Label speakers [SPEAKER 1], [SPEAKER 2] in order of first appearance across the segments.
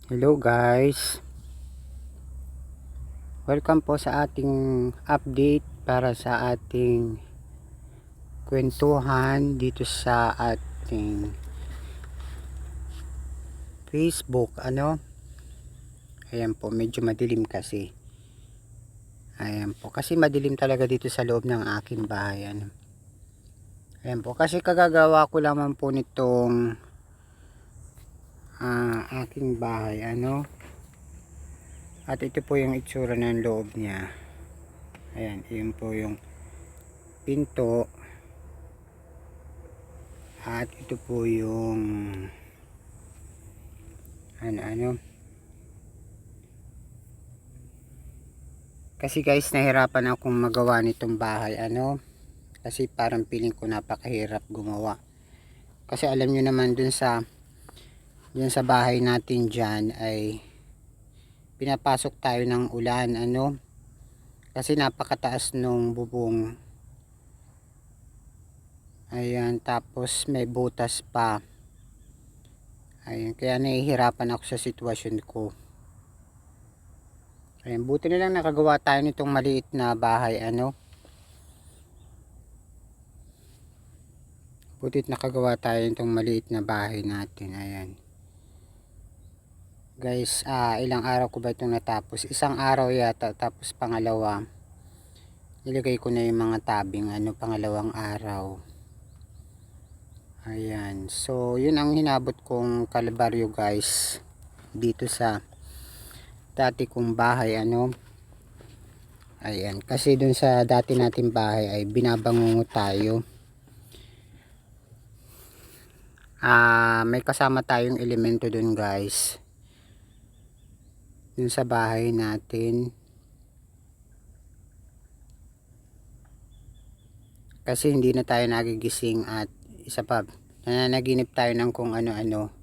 [SPEAKER 1] Hello guys, welcome po sa ating update para sa ating kwentuhan dito sa ating Facebook. Ayan po, medyo madilim kasi. Ayan po, kasi madilim talaga dito sa loob ng aking bahay. Ayan po, kasi kagagawa ko lamang po nitong aking bahay. At ito po yung itsura ng loob niya. Ayan, yun po yung pinto. At ito po yung kasi guys, nahirapan akong magawa nitong bahay. Kasi parang feeling ko napakahirap gumawa. Kasi alam nyo naman dun sa bahay natin dyan ay pinapasok tayo ng ulan. Kasi napakataas nung bubong. Ayan, tapos may butas pa. Ayan, kaya nahihirapan ako sa sitwasyon ko. Ayan, buti na lang nakagawa tayo nitong maliit na bahay. Butit nakagawa tayo nitong maliit na bahay natin. Ayan. Guys, ilang araw ko ba itong natapos? Isang araw yata, tapos pangalawa nilagay ko na yung mga tabing, pangalawang araw. Ayan, so yun ang hinabot kong kalbaryo guys dito sa dati kong bahay. Ayan, kasi dun sa dati nating bahay ay binabangungo tayo. May kasama tayong elemento dun guys, dun sa bahay natin. Kasi hindi na tayo nagigising at isa pa, nananaginip tayo ng kung ano-ano.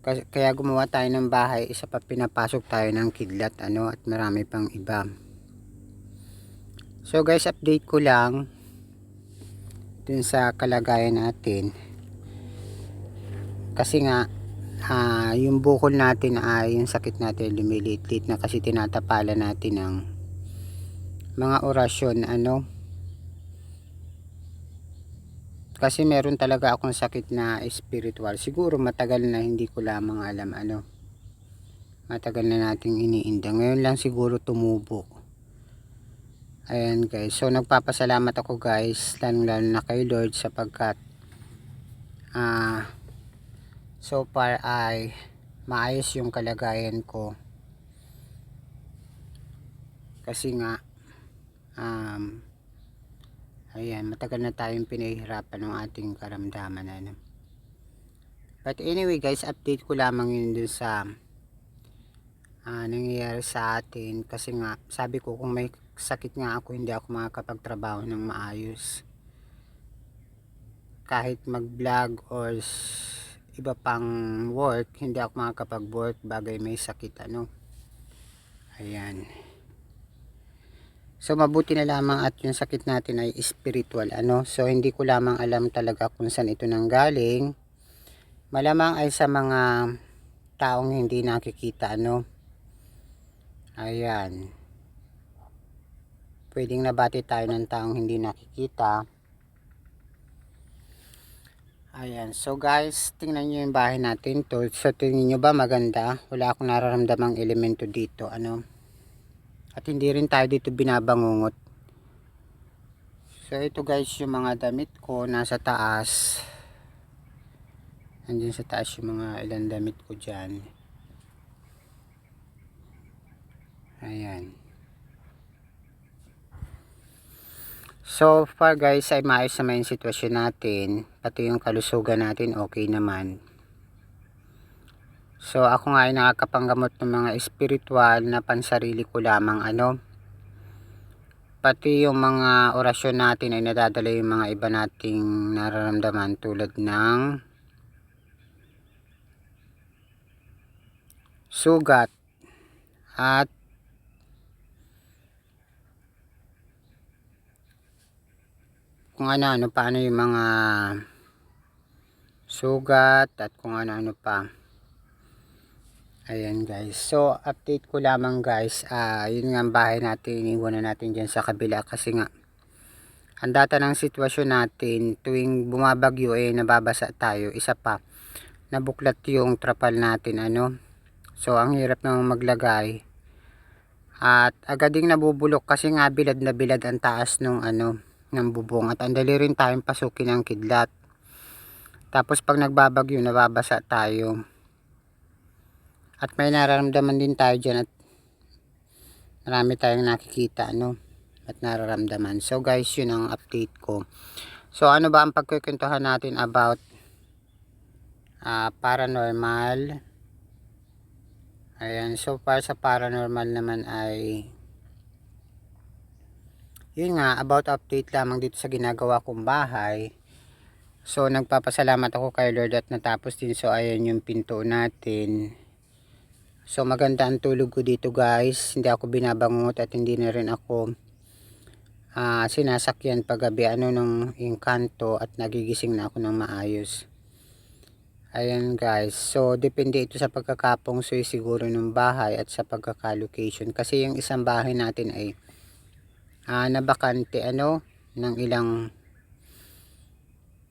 [SPEAKER 1] Kaya gumawa tayo ng bahay, isa pa pinapasok tayo ng kidlat at marami pang iba. So guys, update ko lang dun sa kalagayan natin. Kasi nga yung bukol natin ay yung sakit natin lumiliit-liit na kasi tinatapalan natin ng mga orasyon. Kasi meron talaga akong sakit na spiritual. Siguro matagal na, hindi ko lamang alam matagal na nating iniinda. Ngayon lang siguro tumubo. Ayan guys. So nagpapasalamat ako guys, lalo na kay Lord sapagkat so far ay maayos yung kalagayan ko. Kasi nga ayan, matagal na tayong pinahihirapan ng ating karamdaman. But anyway guys, update ko lamang yun dun sa nangyayari sa atin. Kasi nga, sabi ko kung may sakit nga ako, hindi ako makakapagtrabaho ng maayos. Kahit mag vlog or iba pang work, hindi ako makakapag work bagay may sakit. Ayan. So mabuti na lamang at yung sakit natin ay spiritual. So hindi ko lamang alam talaga kung saan ito nanggaling. Malamang ay sa mga taong hindi nakikita. Ayan. Pwedeng nabati tayo ng taong hindi nakikita. Ayan. So guys, tingnan nyo yung bahay natin to. So tingnan nyo ba maganda? Wala akong nararamdamang elemento dito. At hindi rin tayo dito binabangungot. So ito guys yung mga damit ko nasa taas. Andiyan sa taas yung mga ilang damit ko dyan. Ayan. So far guys ay maayos naman yung sitwasyon natin. Pati yung kalusugan natin okay naman. So ako nga ay nakakapanggamot ng mga espiritual na pansarili ko lamang. Pati yung mga orasyon natin ay nadadala yung mga iba nating nararamdaman tulad ng sugat at kung ano-ano paano yung mga sugat at kung ano-ano pa. Ayan guys. So update ko lamang guys. Yun nga ang bahay natin. Iniwan na natin dyan sa kabila kasi nga ang data ng sitwasyon natin tuwing bumabagyo nababasa tayo. Isa pa, nabuklat yung trapal natin ano. So ang hirap nang maglagay. At agad ding nabubulok kasi nga bilad na bilad ang taas nung ano ng bubong at ang dali rin tayong pasukin ng kidlat. Tapos pag nagbabagyo nababasa tayo. At may nararamdaman din tayo dyan at marami tayong nakikita ano at nararamdaman. So guys, yun ang update ko. So ano ba ang pagkukwentuhan natin about paranormal? Ayan, so para sa paranormal naman ay yun nga, about update lamang dito sa ginagawa kong bahay. So nagpapasalamat ako kay Lord at natapos din. So ayan yung pinto natin. So maganda ang tulog ko dito guys. Hindi ako binabangot at hindi na rin ako sinasakyan paggabi ano ng engkanto at nagigising na ako ng maayos. Ayan guys. So depende ito sa pagkakapungsoy siguro ng bahay at sa pagkakalocation. Kasi yung isang bahay natin ay nabakante ano ng ilang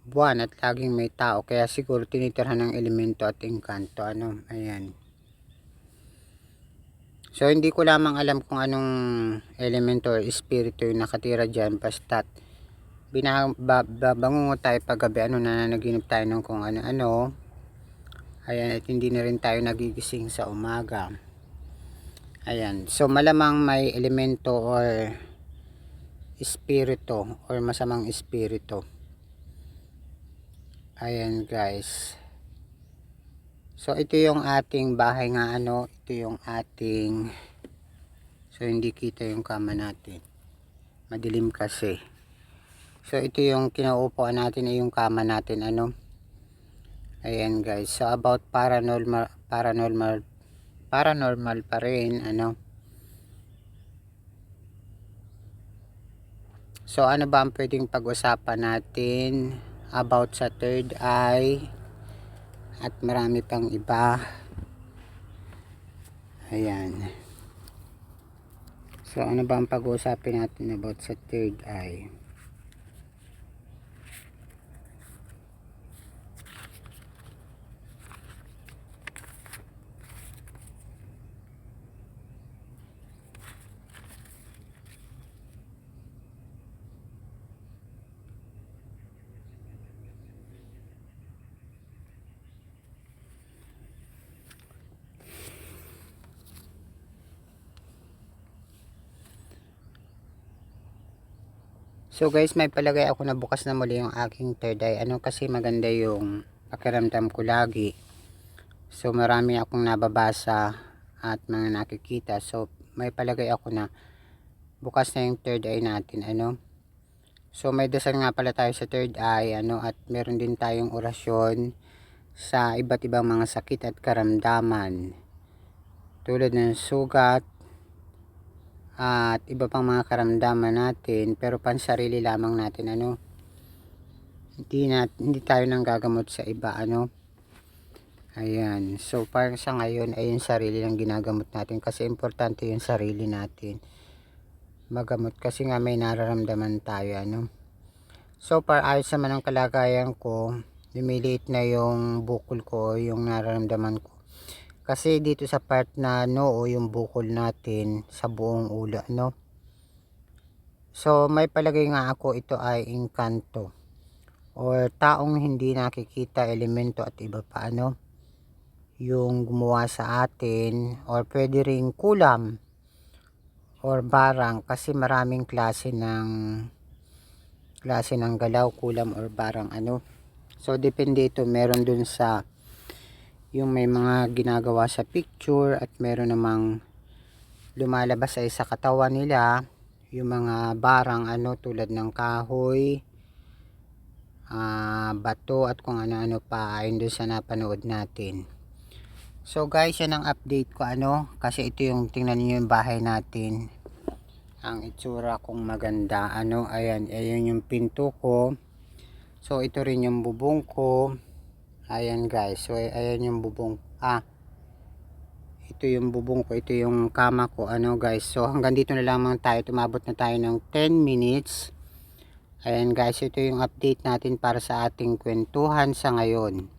[SPEAKER 1] buwan at laging may tao. Kaya siguro tinitirhan ng elemento at engkanto ano. Ayan. So hindi ko lamang alam kung anong elemento or espiritu yung nakatira dyan, basta't binabangungo tayo paggabi ano, nananaginip tayo ng kung ano-ano. Ayan, at hindi na rin tayo nagigising sa umaga. Ayan, so malamang may elemento or espiritu or masamang espiritu. Ayan guys. So ito yung ating bahay nga ano, ito yung ating, so hindi kita yung kama natin, madilim kasi. So ito yung kinauupuan natin ay yung kama natin ano. Ayan guys, so about paranormal pa rin ano. So ano ba ang pwedeng pag-usapan natin about sa third eye at marami pang iba. Ayan. So ano ba ang pag-uusapin natin about sa third eye? So guys, may palagay ako na bukas na muli yung aking third eye. Ano kasi maganda yung pakiramdam ko lagi. So marami akong nababasa at mga nakikita. So may palagay ako na bukas na yung third eye natin ano. So may dasal nga pala tayo sa third eye ano, at meron din tayong orasyon sa iba't ibang mga sakit at karamdaman. Tulad ng sugat at iba pang mga karamdaman natin, pero pansarili lamang natin ano. Hindi tayo nang gagamot sa iba ano. Ayan, so para sa ngayon ay yung sarili lang ginagamot natin kasi importante yung sarili natin magamot kasi nga may nararamdaman tayo ano. So para ayos naman ang kalagayan ko, lumiliit na yung bukol ko, yung nararamdaman ko. Kasi dito sa part na noo, yung bukol natin sa buong ulo no. So may palagay nga ako ito ay engkanto or taong hindi nakikita elemento at iba pa ano yung gumawa sa atin, or pwede ring kulam or barang kasi maraming klase ng galaw, kulam or barang ano. So depende ito, meron dun sa yung may mga ginagawa sa picture at meron namang lumalabas ay sa katawan nila yung mga barang ano tulad ng kahoy, bato at kung ano-ano pa ayon dun sa napanood natin. So guys, yan ang update ko ano, kasi ito yung tingnan niyo yung bahay natin. Ang itsura kong maganda ano, ayan yung pinto ko. So ito rin yung bubong ko. Ayan guys, so ayan yung bubong. ito yung bubong ko, ito yung kama ko, ano guys. So hanggang dito na lamang tayo, tumabot na tayo ng 10 minutes. Ayan guys, ito yung update natin para sa ating kwentuhan sa ngayon.